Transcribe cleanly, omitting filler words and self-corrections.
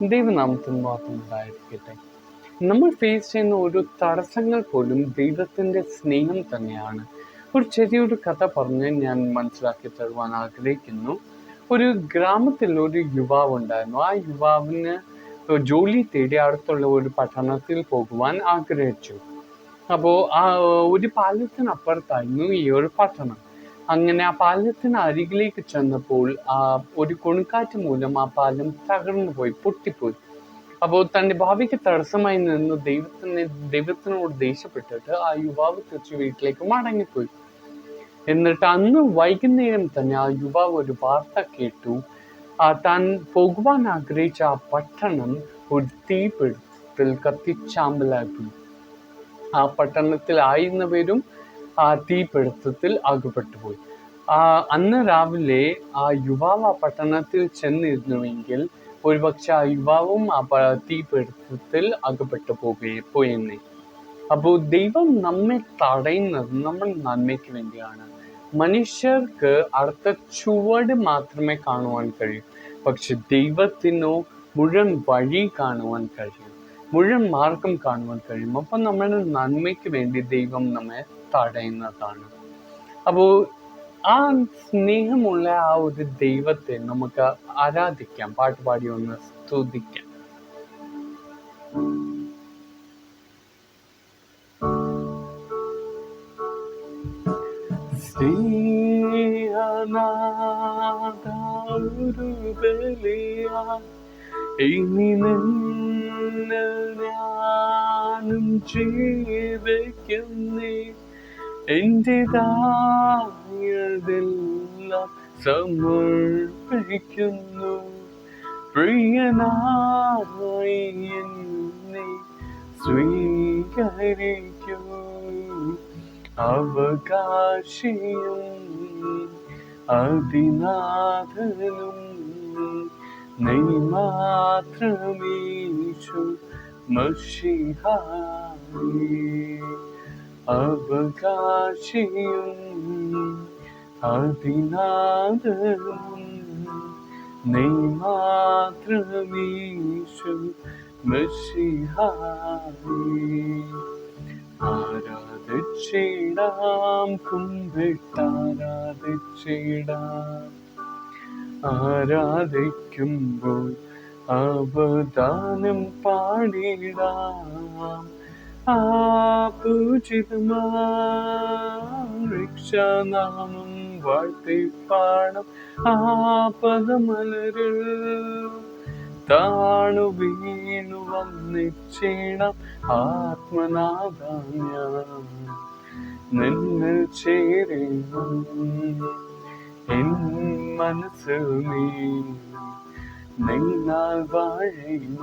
ദൈവനാമത്തിന് മാത്രം ഉണ്ടായിരിക്കട്ടെ. നമ്മൾ ഫേസ് ചെയ്യുന്ന ഓരോ തടസ്സങ്ങൾ പോലും ദൈവത്തിൻ്റെ സ്നേഹം തന്നെയാണ്. ഒരു ചെറിയൊരു കഥ പറഞ്ഞ് ഞാൻ മനസ്സിലാക്കി തരുവാൻ ആഗ്രഹിക്കുന്നു. ഒരു ഗ്രാമത്തിൽ ഒരു യുവാവ് ഉണ്ടായിരുന്നു. ആ യുവാവിന് ജോലി തേടി അടുത്തുള്ള ഒരു പട്ടണത്തിൽ പോകുവാൻ ആഗ്രഹിച്ചു. അപ്പോൾ ആ ഒരു പാലത്തിനപ്പുറത്തായിരുന്നു ഈ ഒരു പട്ടണം. അങ്ങനെ ആ പാലത്തിന് അരികിലേക്ക് ചെന്നപ്പോൾ ഒരു കൊടുങ്കാറ്റ് മൂലം ആ പാലം തകർന്നു പോയി, പൊട്ടിപ്പോയി. അപ്പോൾ തൻ്റെ ഭാവിക്ക് തടസ്സമായി നിന്ന് ദൈവത്തിനോട് ദേഷ്യപ്പെട്ടിട്ട് ആ യുവാവ് തിരിച്ച് വീട്ടിലേക്ക് മടങ്ങിപ്പോയി. എന്നിട്ട് അന്ന് വൈകുന്നേരം തന്നെ ആ യുവാവ് ഒരു വാർത്ത കേട്ടു. താൻ പോകുവാൻ ആഗ്രഹിച്ച ആ പട്ടണം ഒരു തീപിടുത്തത്തിൽ കത്തിച്ചാമ്പലാക്കി. ആ പട്ടണത്തിലായിരുന്നവരും ആ തീപിടുത്തത്തിൽ അകപ്പെട്ടുപോയി. അന്ന് രാവിലെ ആ യുവാവ് ആ പട്ടണത്തിൽ ചെന്നിരുന്നുവെങ്കിൽ ഒരുപക്ഷെ ആ യുവാവും ആ തീപിടുത്തത്തിൽ അകപ്പെട്ടു പോയെന്നേ. അപ്പോൾ ദൈവം നമ്മെ തടയുന്നത് നമ്മൾ നന്മയ്ക്ക് വേണ്ടിയാണ്. മനുഷ്യർക്ക് അടുത്ത ചുവട് മാത്രമേ കാണുവാൻ കഴിയൂ, പക്ഷെ ദൈവത്തിനോ മുഴുവൻ വഴി കാണുവാൻ കഴിയും, മുഴുവൻ മാർഗം കാണുവാൻ കഴിയും. അപ്പം നമ്മുടെ നന്മയ്ക്ക് വേണ്ടി ദൈവം നമ്മെ തടയുന്നതാണ്. അപ്പോൾ ആ സ്നേഹമുള്ള ആ ഒരു ദൈവത്തെ നമുക്ക് ആരാധിക്കാം, പാട്ടുപാടി ഒന്ന് സ്തുതിക്കാം. ഞാനും ജീവിക്കുന്നേ, എന്റേതായതെല്ലാം സമർപ്പിക്കുന്നു. പ്രിയനായി എന്നെ സ്വീകരിക്കൂ. അവകാശിയും അതിനാഥനും നീ മാത്രമീശു മശിഹായേ. അവകാശിയും അതിനാഥനും നീ മാത്രമീശു മശിഹായേ. ആരാധിച്ചിടാം, കുമ്പിട്ടാരാധിച്ചിടാം. ആരാധിക്കുമ്പോൾ അവദാനം പാടിടാം. ആ പൂജിതമാം രക്ഷാനാമം വാഴ്ത്തിപ്പാടാം. ആ പദമലരിൽ താണു വീണു വന്നിച്ചിടാം. ആത്മനാഥായ നിന്നിൽ ചേരണം, എൻ മനസ്സ് നീ നിന്നാൽ വാഴയും.